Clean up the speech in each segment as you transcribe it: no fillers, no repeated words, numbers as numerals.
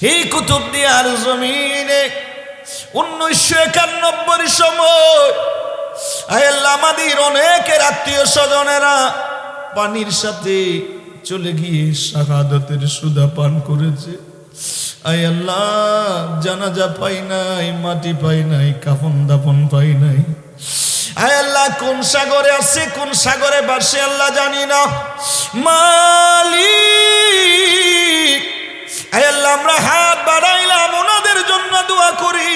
এই কুতুবদিয়ার জমিনে 1991 সময় আয় আল্লাহ আমাদের অনেকের আত্মীয় স্বজনেরা পানির সাথে চলে গিয়ে শাহাদাতের সুধা পান করেছে। আয় আল্লাহ জানাজা পাই নাই, মাটি পাই নাই, কাফন দাফন পাই নাই। আয় আল্লাহ কোন সাগরে আছে কোন সাগরে ভাসে আল্লাহ জানি না। মালিক আয় আল্লাহ আমরা হাত বাড়াইলাম ওনাদের জন্য দোয়া করি।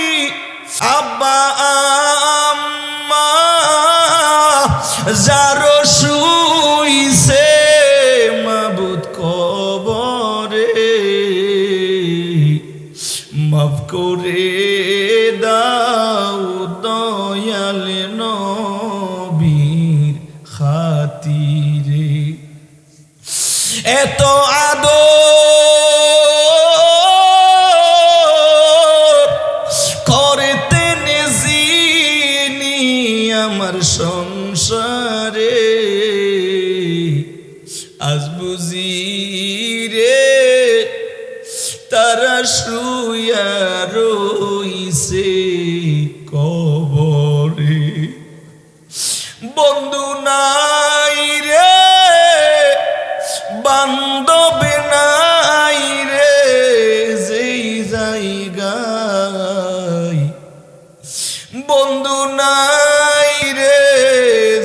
আব্বা আম্মা যারো শুইছে মাবুদ কবরে মাফ করে দাও দয়াল নবীর খাতিরে। এত আদর করতেন যিনি আমার সংসারে, আজ বুঝি রে তারা শুয়া রইছে কবরে। বন্ধু নাই রে বান্ধব নাই রে যেই জায়গায়, বন্ধু নাই রে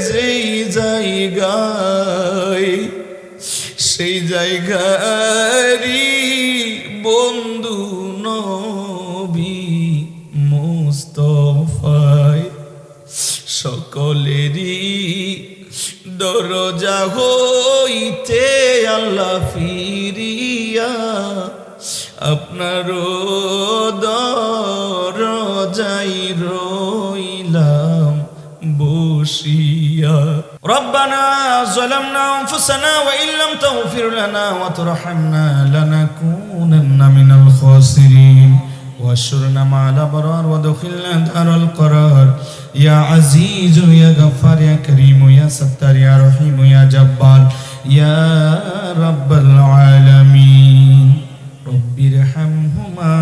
যেই জায়গায়, সেই জায়গারই বন্ধু নবী মুস্তাফায়। সকলেরই দরজা হইতে আল্লাহ ফিরিয়া আপনার দরজাই রইলাম বসিয়া। রব্বানা যালামনা আনফুসানা ওয়া ইল্লাম তাগফির লানা ওয়া তারহামনা লানাকুনান্না মিনাল খাসিরিন ওয়াশরনা মা'আল আবরার ওয়াদখিলনা দারাল করার। ইয়া আজিজ ইয়া গফফার ইয়া করিম ইয়া সত্তার ইয়া রহিম ইয়া জব্বার ইয়া রাব্বাল আলামিন। রব্বিরহামহুমা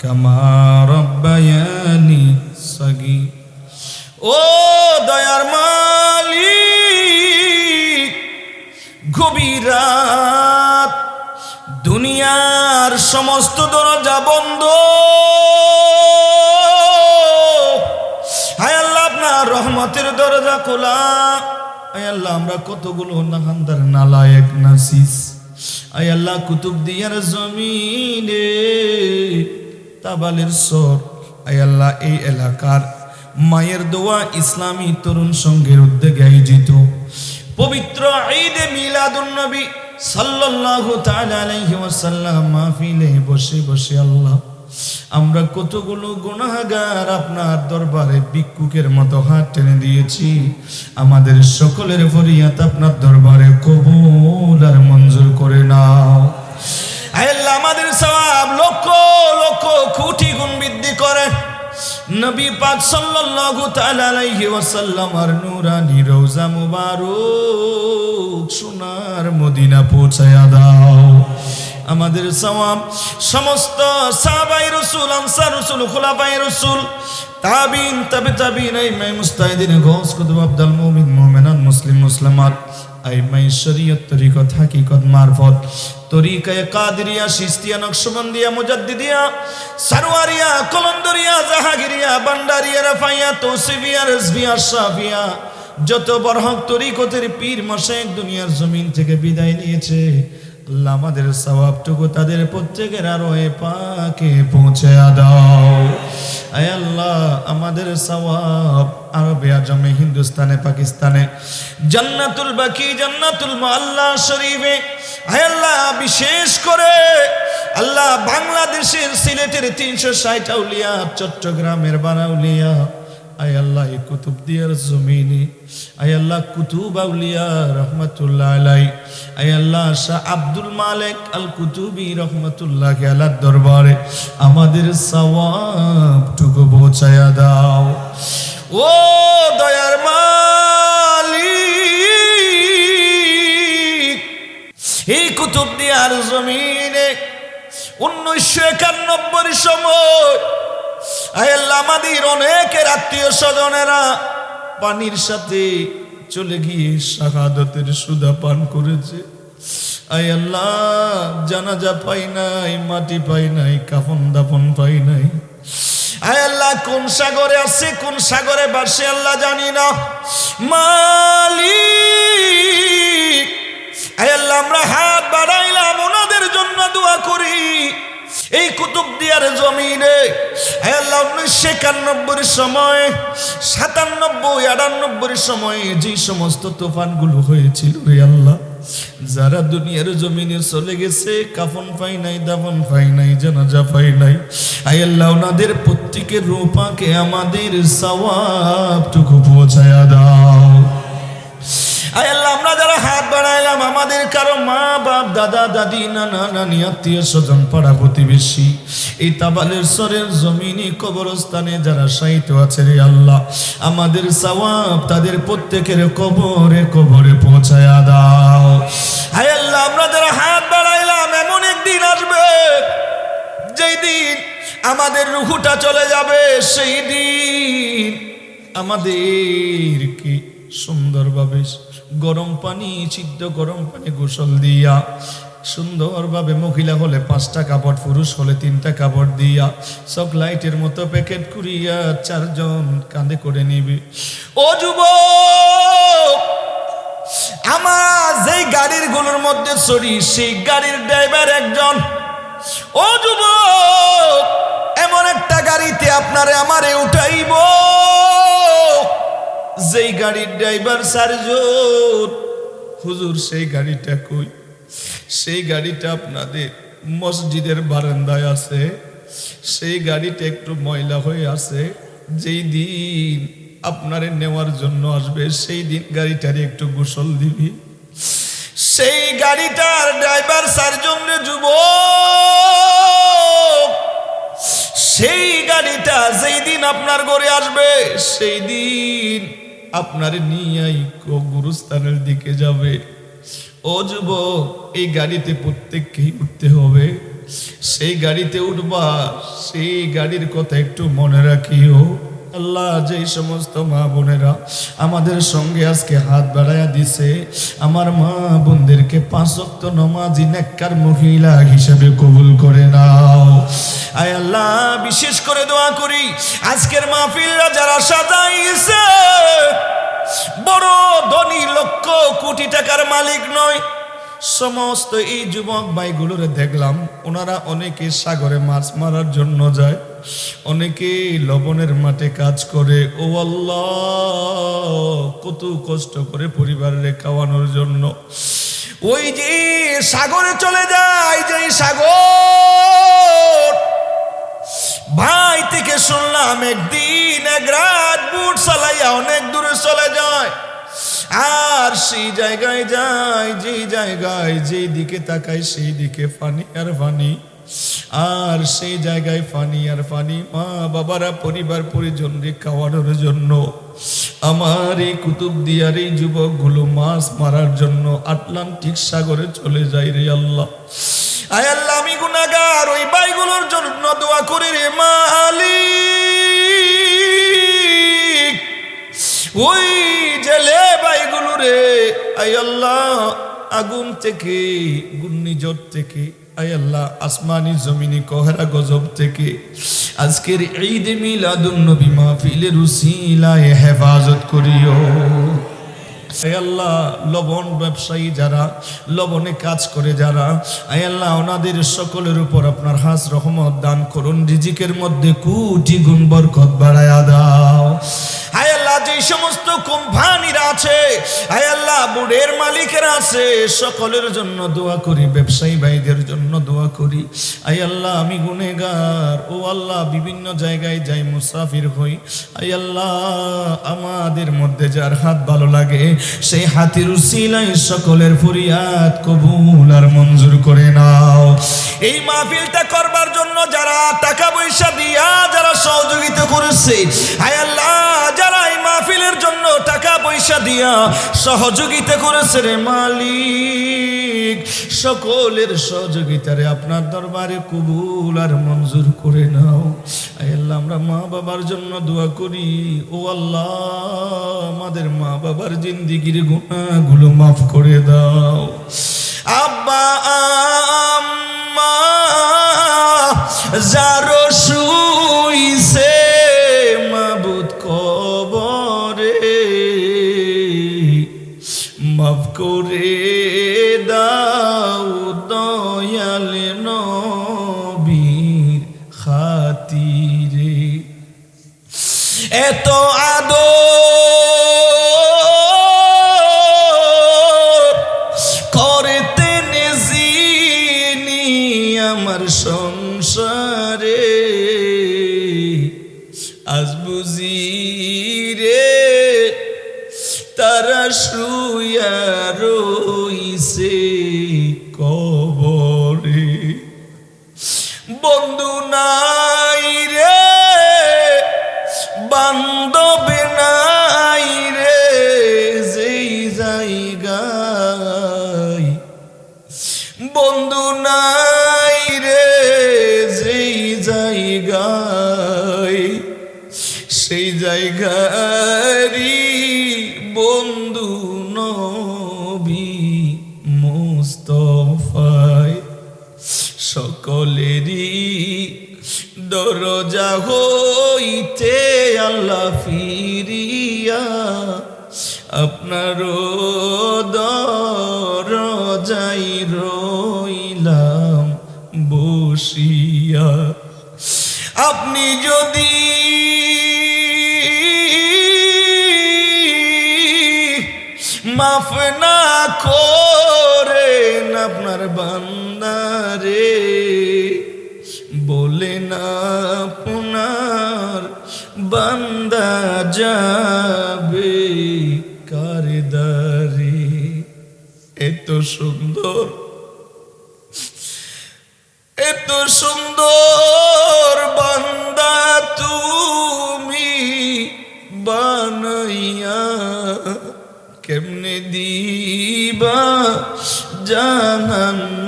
কামা রাব্বায়ানি সাগীর। ও দয়ার মালিক, গভীর রাত, দুনিয়ার সমস্ত দরজা বন্ধ। হায় আল্লাহ আপনার রহমতের দরজা খোলা। আয় আল্লাহ আমরা কতগুলো নাহান্দার নালায়েক নাসিস আয় আল্লাহ কুতুবদিয়ার জমিনে তাবালের সর আয় আল্লাহ এই এলাকার মায়ের দোয়া ইসলামী তরুণ সংঘের উদ্যোগে আয়োজিত পবিত্র ঈদে মিলাদুন নবী সাল্লাল্লাহু তাআলা আলাইহি ওয়াসাল্লাম মাহফিলে বসে বসে আল্লাহ আমরা কতগুলো গুনাহগার আপনার দরবারে ভিক্ষুকের মতো হাত টেনে দিয়েছি। আমাদের সকলের ফরিয়াদ আপনার দরবারে কবুল আর মঞ্জুর করে নাও। আল্লাহ আমাদের সওয়াব লক্ষ লক্ষ কোটি গুণ বৃদ্ধি করেন। নবী পাক সাল্লাল্লাহু তাআলা আলাইহি ওয়াসাল্লাম আর নূরানি রওজা মুবারক সোনার মদিনা পৌঁছায়া দাও। আমাদের সওয়াব সমস্ত সাহাবায়ে রাসূল, আনসার রাসূল, খুলাফায়ে রাসূল, তাবিঈন, তাবে তাবিঈন, আইম্মায়ে মুজতাহিদিন, গাউস, কুতুব, আবদাল মুমিন, মুমিনাত, মুসলিম, মুসলিমাত, আইম্মায়ে শরীয়ত, তরিকত, হাকিকত, মারফত, তরিকায়ে কাদেরিয়া, চিশতিয়া, নকশবন্দিয়া, মুজাদ্দিদিয়া, সারওয়ারিয়া, কলন্দরিয়া, জাহাঙ্গীরিয়া, ভান্ডারিয়া, রাফাইয়া, তৌসিফিয়া, রিজভিয়া, শাফিয়া, যত বরহক তরিকতের পীর মাশায়েখ দুনিয়ার জমিন থেকে বিদায় নিয়েছে আল্লাহ আমাদের সওয়াবটুকু তাদের প্রত্যেকের আরোহে পাকে পৌঁছে দাও। আয় আল্লাহ আমাদের সওয়াব আরবে আজমে, হিন্দুস্তানে, পাকিস্তানে, জান্নাতুল বাকি, জান্নাতুল মুআল্লা শরীফে, আয় আল্লাহ বিশেষ করে আল্লাহ বাংলাদেশের সিলেটের 360 আউলিয়া, চট্টগ্রামের বানাউলিয়া, আয় আল্লাহ এই কুতুবদিয়ার জমিনে আয় আল্লাহ কুতুব আউলিয়া রহমাতুল্লাহ আলাই, আয় আল্লাহ শাহ আব্দুল মালিক আল কুতুবি রহমাতুল্লাহ আলার দরবারে আমাদের সওয়াবটুকু পৌঁছায়া দাও। ও দয়ার মালিক, এই কুতুবদিয়ার জমিনে 1991 সময় আয় আল্লাহ আমাদের অনেকের আত্মীয় স্বজনেরা পানির সাথে চলে গিয়ে শাহাদাতের সুধা পান করেছে। আয় আল্লাহ জানাজা পাই নাই, মাটি পাই নাই, কাফন দাফন পাই নাই। আয় আল্লাহ কোন সাগরে আছে কোন সাগরে ভাসে আল্লাহ জানি না। মালিক আয় আল্লাহ আমরা হাত বাড়াইলাম ওনাদের জন্য দোয়া করি। এই কুতুবদিয়ার জমিনে আয় আল্লাহ 1991 সময় 97 98 সময়ে যে সমস্ত তুফানগুলো হয়েছিল রে আল্লাহ, যারা দুনিয়ার জমিনে চলে গেছে কাফন পাই নাই, দাফন পাই নাই, জানাজা পাই নাই, আয় আল্লাহ ওনাদের প্রত্যেকের রূপাকে আমাদের সওয়াবটুকু পৌঁছায়া দাও। আয় আল্লাহ আমরা যারা হাত বাড়াইলাম আমাদের কারো মা বাপ দাদা দাদি নানা নানি আত্মীয় স্বজন পাড়া প্রতিবেশী এই তাবালের সরের জমিনে কবরস্থানে যারা শায়িত আছে রে আল্লাহ আমাদের সওয়াব তাদের প্রত্যেকের কবরে কবরে পৌঁছায়া দাও। আয় আল্লাহ আমরা যারা হাত বাড়াইলাম এমন একদিন আসবে যেই দিন আমাদের রুহুটা চলে যাবে, সেই দিন আমাদেরকে সুন্দরভাবে গরম পানি সিদ্ধ গরম পানি গোসল দিয়া সুন্দরভাবে মহিলা হলে 5টা কাপড় পুরুষ হলে 3টা কাপড় দিয়া চকলাইটের মতো প্যাকেট করিয়া 4 জন কাঁধে করে নিবে। ও যুবক আমার যেই গাড়ির গুলোর মধ্যে চড়ি সেই গাড়ির ড্রাইভার একজন। ও যুবক এমন একটা গাড়িতে আপনারে আমারে উঠাইব যেই গাড়ির ড্রাইভার 4 জন। হুজুর সেই গাড়িটা কই? সেই গাড়িটা আপনাদের মসজিদের বারান্দায় আছে। সেই গাড়িটা একটু ময়লা হয়ে আছে। যেই দিন আপনারে নেওয়ার জন্য আসবে সেই দিন গাড়িটারে একটু গোসল দিবি। সেই গাড়িটার ড্রাইভার 4 জন রে যুবক, সেই গাড়িটা যেই দিন আপনার ঘরে আসবে সেই দিন আপনারে নিয়ে গুরুস্থানের দিকে যাবে। ও যুবক এই গাড়িতে প্রত্যেককেই উঠতে হবে। সেই গাড়িতে উঠবা, সেই গাড়ির কথা একটু মনে রাখিও। আল্লাহ যেই সমস্ত মা বোনেরা আমাদের সঙ্গে আজকে হাত বাড়াইয়া দিছে আমার মা বোনদেরকে 5 ওয়াক্ত নামাজি নেককার মহিলা হিসেবে কবুল করে নাও। আয় আল্লাহ বিশেষ করে দোয়া করি আজকের মাহফিলরা যারা সাজাইছে বড় ধনী লক্ষ কোটি টাকার মালিক নয়। সমস্ত এই যুবক ভাইগুলোরে দেখলাম ওনারা অনেকে সাগরে মাছ মারার জন্য যায়, অনেকে লবণের মাঠে কাজ করে। ও আল্লাহ কত কষ্ট করে পরিবারের খাওয়ানোর জন্য ওই যে সাগরে চলে যায়। যে সাগর ভাই থেকে শুনলাম একদিন এক রাত বুট চালাইয়া অনেক দূরে চলে যায়, আর সেই জায়গায় যায় যেই জায়গায় যেই দিকে তাকায় সেই দিকে পানি আর পানি, আর সেই জায়গায় পানি আর পানি। মা বাবারা পরিবার পরিজনকে খাওয়ানোর জন্য আমার এই কুতুবদিয়ার এই যুবকগুলো মাছ মারার জন্য আটলান্টিক সাগরে চলে যায় রে আল্লাহ। আয় আল্লাহ আমি গুনাহগার, ওই ভাইগুলোর জন্য দোয়া করি রে মালিক। ওই জেলে ভাইগুলো রে আয় আল্লাহ আগুন থেকে ঘূর্ণিঝড় থেকে আয় আল্লাহ আসমানি জমিনি কহরা গজব থেকে আজকের ঈদে মিলাদুন নবী মাহফিলের উসিলায় হেফাজত করিও। আয় আল্লাহ লবণ ব্যবসায়ী যারা লবণে কাজ করে যারা আয় আল্লাহ ওনাদের সকলের উপর আপনার হাস রহমত দান করুন, রিজিকের মধ্যে কোটি গুণ বরকত বাড়ায়া দাও। আয় আল্লাহ যে সমস্ত কোম্পানিরা আছে আয় আল্লাহ বুড়ের মালিকেরা আছে সকলের জন্য দোয়া করি, ব্যবসায়ী ভাইদের জন্য দোয়া করি। আয় আল্লাহ আমি গুনেহগার, ও আল্লাহ বিভিন্ন জায়গায় যাই মুসাফির হই, আয় আল্লাহ আমাদের মধ্যে যার হাত ভালো লাগে সেই হাতের উসিলায় সকলের ফরিয়াদ কবুল আর মঞ্জুর করে নাও। এই মাহফিলটা করবার জন্য যারা টাকা পয়সা দিয়া যারা সহযোগিতা করেছে আয় আল্লাহ যারা মাহফিলের জন্য টাকা পয়সা দিয়া সহযোগিতা করেছে রে মালিক, সকলের সহযোগিতারে আপনার দরবারে কবুল আর মঞ্জুর করে নাও। আয় আল্লাহ, আমরা মা বাবার জন্য দোয়া করি। ও আল্লাহ, আমাদের মা বাবার জিন্দিগির গুনাহগুলো মাফ করে দাও। আব্বা আম্মা যারো শুইছে মাবুদ কবরে, মাফ করে দাও দয়াল নবীর খাতিরে। এত আদর করতেন যিনি আমার সংসারে, আজ বুঝি রে তারা শুয়া রইছে কবরে। বন্ধু নাই রে, বান্ধব নাই রে, যেই জায়গায় বন্ধু নাই রে, যেই জায়গায় সেই জায়গারই বন্ধু নবী মুস্তাফায়। সকলেরই দরজা হইতে আল্লাহ ফিরিয়া আপনার দরজাই রইলাম বসিয়া। আপনি যদি মাফ না করেন আপনার বান্দারে, বলেন আপনার বান্দা যাবে কার দ্বারে। এত সুন্দর, এত সুন্দর বান্দা তুমি বানাইয়া কেমনে দিবা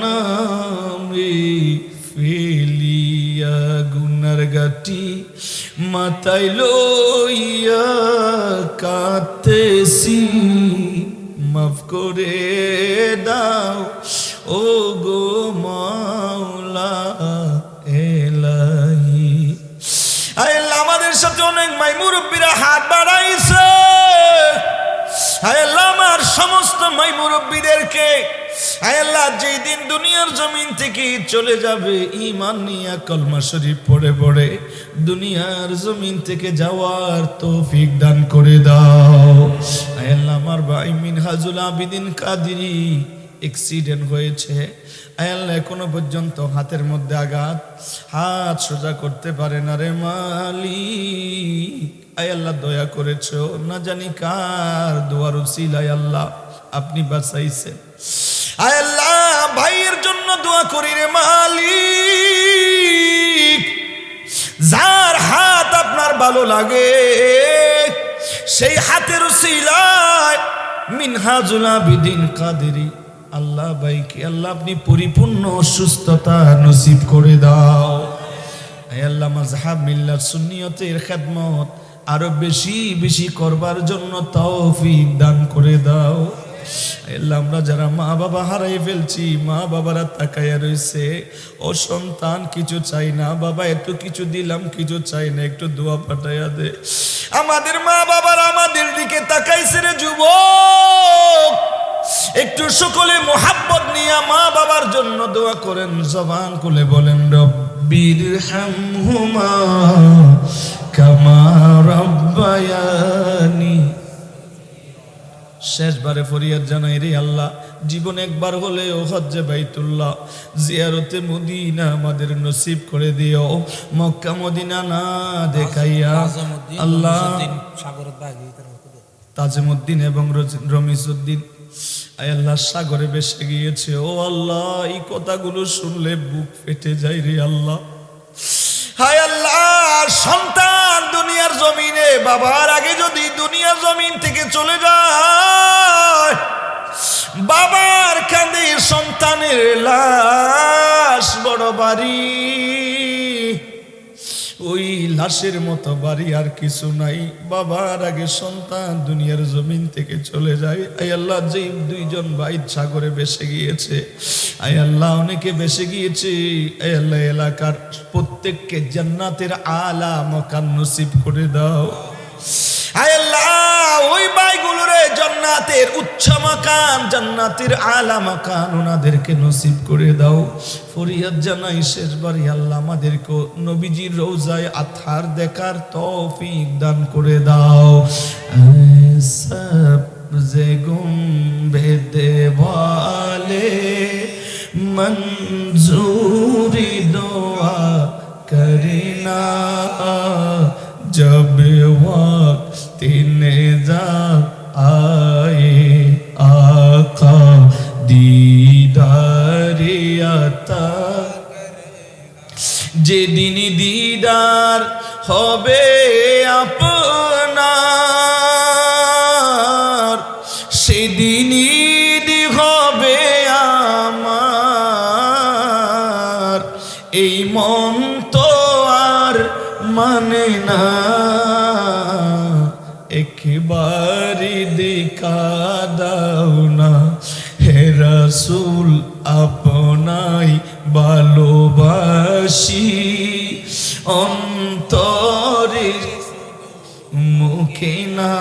জাহান্নামে ফেলিয়া। গুনার গাটি মাথায় লইয়া কাঁদতেছি, মাফ করে দাও ও গো মাওলা এলাহি। আয় আল্লাহ, আমাদের সাথে অনেক মাই মুরব্বীরা হাত বাড়াইছে। আয় আল্লাহ, আমার সমস্ত মাই মুরব্বীদেরকে আয় আল্লাহ, যেই দিন দুনিয়ার জমিন থেকে চলে যাবে ঈমান নিয়া কলমা শরীফ পড়ে পড়ে দুনিয়ার জমিন থেকে যাওয়ার তৌফিক দান করে দাও। আয় আল্লাহ, আমার ভাই মিনহাজুল আবিদিন কাদেরী অ্যাক্সিডেন্ট হয়েছে। আয় আল্লাহ, এখনো পর্যন্ত হাতের মধ্যে আঘাত, হাত সোজা করতে পারে না রে মালিক। আয় আল্লাহ, দয়া করেছো, না জানি কার দোয়ার উসিলায় আল্লাহ আপনি বাঁচাইছেন। আয় আল্লাহ, ভাইয়ের জন্য দোয়া করি রে মালিক। যার হাত আপনার ভালো লাগে সেই হাতের উসিলায় মিনহাজুল আবিদিন কাদেরী আল্লাহ ভাইকে আল্লাহ আপনি পরিপূর্ণ সুস্থতা নসিব করে দাও। আয় আল্লাহ, মাযহাব মিল্লাত সুন্নিয়তের খেদমত আরো বেশি বেশি করবার জন্য তৌফিক দান করে দাও। আল্লাহ, আমরা যারা মা বাবা হারাই ফেলছি, মা বাবারা তাকায়া রয়েছে, ও সন্তান কিছু চাই না বাবা, একটু কিছু দিলাম কিছু চাই না, একটু দোয়া পাঠাইয়া দে। আমাদের মা বাবারা আমাদের দিকে তাকাইছে রে যুবক, একটু সকলে মোহাব্বত নিয়ে মা বাবার জন্য দোয়া করেন, জবান খুলে বলেন রব্বির হামহুমা কামা রব্বায়ানি। শেষবারে ফরিয়াদ জানাই রে আল্লাহ, জীবন একবার হলেও হজ্জে বাইতুল্লাহ জিয়ারতে মদিনা আমাদের নসিব করে দিও। মক্কা মদিনা না দেখাইয়া আল্লাহ, তাজমুদ্দিন এবং রমিজউদ্দিন আয় আল্লাহ সাগরে ভেসে গিয়েছে। ও আল্লাহ, এই কথাগুলো শুনলে বুক ফেটে যায় রে আল্লাহ। হায় আল্লাহ, সন্তান দুনিয়া দুনিয়ার জমিনে বাবার আগে যদি দুনিয়ার জমিন থেকে চলে যায়, বাবার কাঁধে সন্তানের লাশ বড় বাড়ি, ওই লাশের মতো বাড়ি আর কিছু নাই। বাবার আগে সন্তান দুনিয়ার জমিন থেকে চলে যায়। আয় আল্লাহ, যে দুইজন ভাই সাগরে ভেসে গিয়েছে, আয় আল্লাহ অনেকে ভেসে গিয়েছে, আয় আল্লাহ এলাকার প্রত্যেককে জান্নাতের আলা মাকান নসিব করে দাও। আয় আল্লাহ ওই ভাইগুলোরে জান্নাতের উচ্চ মাকান, জান্নাতের আলা মাকান ওনাদেরকে নসিব করে দাও। ফরিয়াদ জানাই শেষবারই আল্লাহ আমাদেরকে নবীজির রওজায় আতহার দেখার তৌফিক দান করে দাও। সবজে গুম্বেদে ওয়ালে मंजूरी दुआ करना, जब वक्त नेज़ा आए आका दीदार अता, যেদিন দিদার হবে আপনার, সেদিনই হবে আমার। এই মন তো আর মানে না, একবারই দেখা দাও না। হে রাসূল আপনাই ভালোবাসি, অন্তরে মুখে না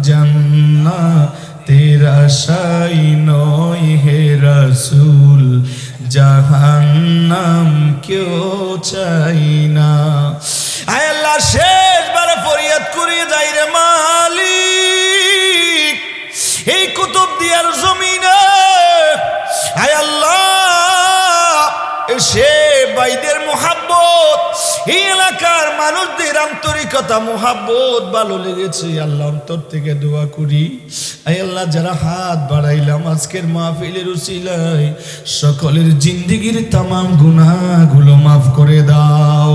জান্নাতের আশাই নয়। হে রাসূল জাহান্নাম কেউ চাই না। আয় আল্লাহ শেষবারে ফরিয়াদ করিয়ে যাই রে মালিক, এই কুতুবদিয়ার জমিনে আয় আল্লাহ সে ভাইদের মুহাব্বত, এই এলাকার মানুষদের আন্তরিকতা মুহাব্বত ভালো লেগেছে। আল্লাহ অন্তর থেকে দোয়া করি, আয় আল্লাহ যারা হাত বাড়াইলাম আজকের মাহফিলের উসিলায় সকলের জিন্দেগির তামাম গুনাহগুলো মাফ করে দাও।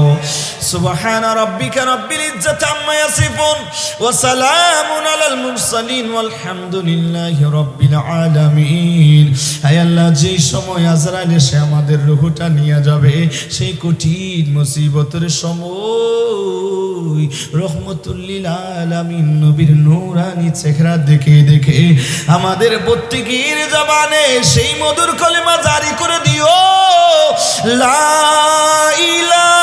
সুবহানা রাব্বিকা রাব্বিল ইজ্জাতি আম্মা ইয়াসিফুন ওয়া সালামুন আলাল মুরসালিন ওয়ালহামদুলিল্লাহি রাব্বিল আলামিন। আয় আল্লাহ যেই সময় আজরাইল এসে আমাদের রূহটা নিয়ে যাবে, সেই কঠিন মুসিবতের সময় রহমতুল লিল আলামিন নবীর নূরানি চেহারা দেখে দেখে আমাদের প্রত্যেকের জবানে সেই মধুর কলেমা জারি করে দিও, লা ইলাহা